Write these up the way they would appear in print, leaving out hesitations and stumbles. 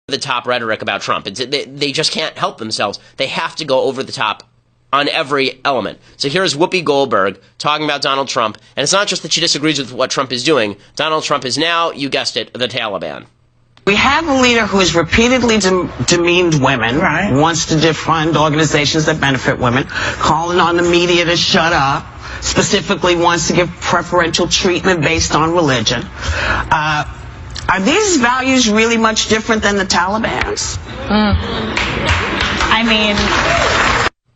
the top rhetoric about Trump. They just can't help themselves. They have to go over the top on every element. So here's Whoopi Goldberg talking about Donald Trump, and it's not just that she disagrees with what Trump is doing. Donald Trump is now, you guessed it, the Taliban. We have a leader who has repeatedly demeaned women, right, wants to defund organizations that benefit women, calling on the media to shut up, specifically wants to give preferential treatment based on religion. Are these values really much different than the Taliban's? I mean...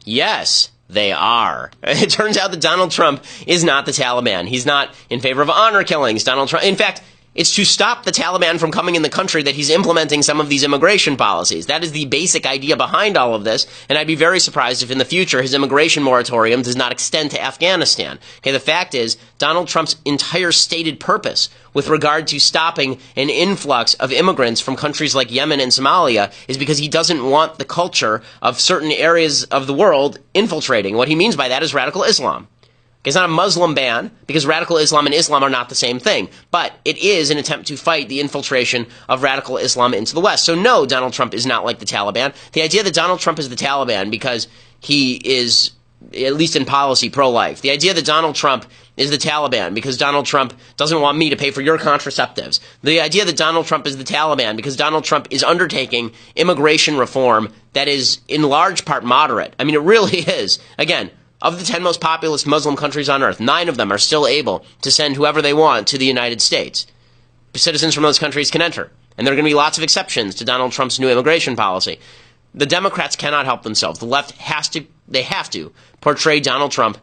Yes, they are. It turns out that Donald Trump is not the Taliban. He's not in favor of honor killings. Donald Trump, in fact, it's to stop the Taliban from coming in the country that he's implementing some of these immigration policies. That is the basic idea behind all of this, and I'd be very surprised if in the future his immigration moratorium does not extend to Afghanistan. Okay, the fact is, Donald Trump's entire stated purpose with regard to stopping an influx of immigrants from countries like Yemen and Somalia is because he doesn't want the culture of certain areas of the world infiltrating. What he means by that is radical Islam. It's not a Muslim ban, because radical Islam and Islam are not the same thing. But it is an attempt to fight the infiltration of radical Islam into the West. So no, Donald Trump is not like the Taliban. The idea that Donald Trump is the Taliban because he is, at least in policy, pro-life. The idea that Donald Trump is the Taliban because Donald Trump doesn't want me to pay for your contraceptives. The idea that Donald Trump is the Taliban because Donald Trump is undertaking immigration reform that is in large part moderate. I mean, it really is. Again, of the 10 most populous Muslim countries on earth, 9 of them are still able to send whoever they want to the United States. Citizens from those countries can enter. And there are going to be lots of exceptions to Donald Trump's new immigration policy. The Democrats cannot help themselves. The left have to portray Donald Trump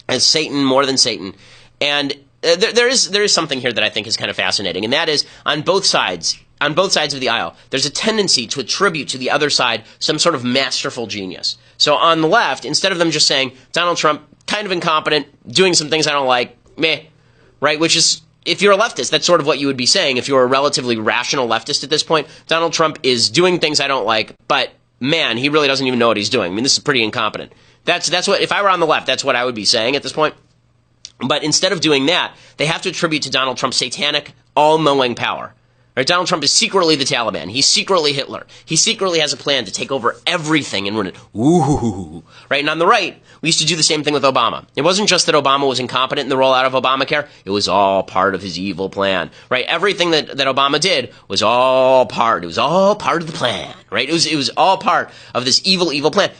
as Satan more than Satan. And there is something here that I think is kind of fascinating, and that is on both sides of the aisle, there's a tendency to attribute to the other side some sort of masterful genius. So on the left, instead of them just saying, Donald Trump, kind of incompetent, doing some things I don't like, meh, right? Which is, if you're a leftist, that's sort of what you would be saying if you're a relatively rational leftist at this point. Donald Trump is doing things I don't like, but man, he really doesn't even know what he's doing. I mean, this is pretty incompetent. That's what, if I were on the left, that's what I would be saying at this point. But instead of doing that, they have to attribute to Donald Trump satanic, all-knowing power. Right? Donald Trump is secretly the Taliban. He's secretly Hitler. He secretly has a plan to take over everything and run it. Ooh, right? And on the right, we used to do the same thing with Obama. It wasn't just that Obama was incompetent in the rollout of Obamacare. It was all part of his evil plan. Right? Everything that Obama did was all part. It was all part of the plan. Right? It was all part of this evil plan.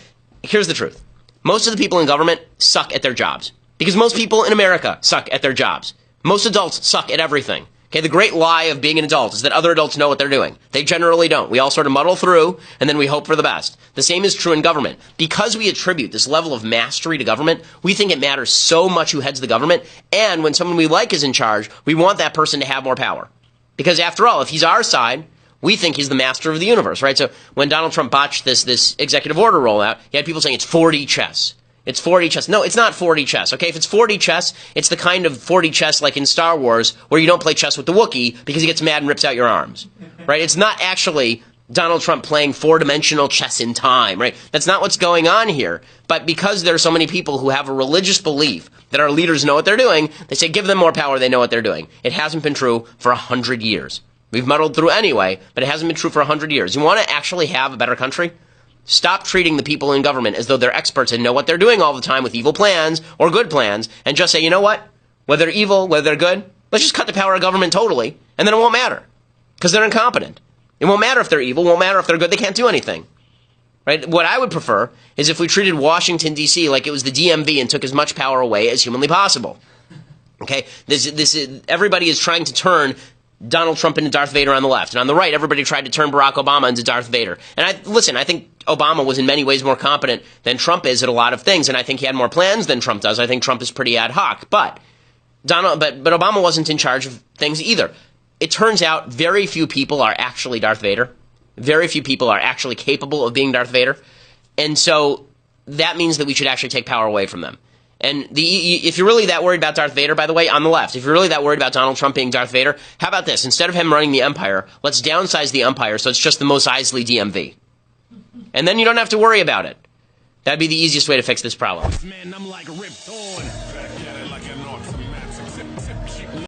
Here's the truth. Most of the people in government suck at their jobs. Because most people in America suck at their jobs. Most adults suck at everything. Okay, the great lie of being an adult is that other adults know what they're doing. They generally don't. We all sort of muddle through, and then we hope for the best. The same is true in government. Because we attribute this level of mastery to government, we think it matters so much who heads the government, and when someone we like is in charge, we want that person to have more power. Because after all, if he's our side, we think he's the master of the universe, right? So when Donald Trump botched this executive order rollout, he had people saying it's 4D chess. It's 4D chess. No, it's not 4D chess, okay? If it's 4D chess, it's the kind of 4D chess like in Star Wars where you don't play chess with the Wookiee because he gets mad and rips out your arms, right? It's not actually Donald Trump playing four-dimensional chess in time, right? That's not what's going on here. But because there are so many people who have a religious belief that our leaders know what they're doing, they say give them more power, they know what they're doing. It hasn't been true for 100 years. We've muddled through anyway, but it hasn't been true for 100 years. You want to actually have a better country? Stop treating the people in government as though they're experts and know what they're doing all the time with evil plans or good plans, and just say, you know what? Whether they're evil, whether they're good, let's just cut the power of government totally, and then it won't matter. Because they're incompetent. It won't matter if they're evil, won't matter if they're good, they can't do anything. Right? What I would prefer is if we treated Washington, D.C. like it was the DMV and took as much power away as humanly possible. Okay? Everybody is trying to turn Donald Trump into Darth Vader on the left. And on the right, everybody tried to turn Barack Obama into Darth Vader. And I think Obama was in many ways more competent than Trump is at a lot of things. And I think he had more plans than Trump does. I think Trump is pretty ad hoc. But Obama wasn't in charge of things either. It turns out very few people are actually Darth Vader. Very few people are actually capable of being Darth Vader. And so that means that we should actually take power away from them. And if you're really that worried about Darth Vader, by the way, on the left, if you're really that worried about Donald Trump being Darth Vader, how about this? Instead of him running the empire, let's downsize the empire so it's just the Mos Eisley DMV. And then you don't have to worry about it. That'd be the easiest way to fix this problem. Man, I'm like Rip Torn.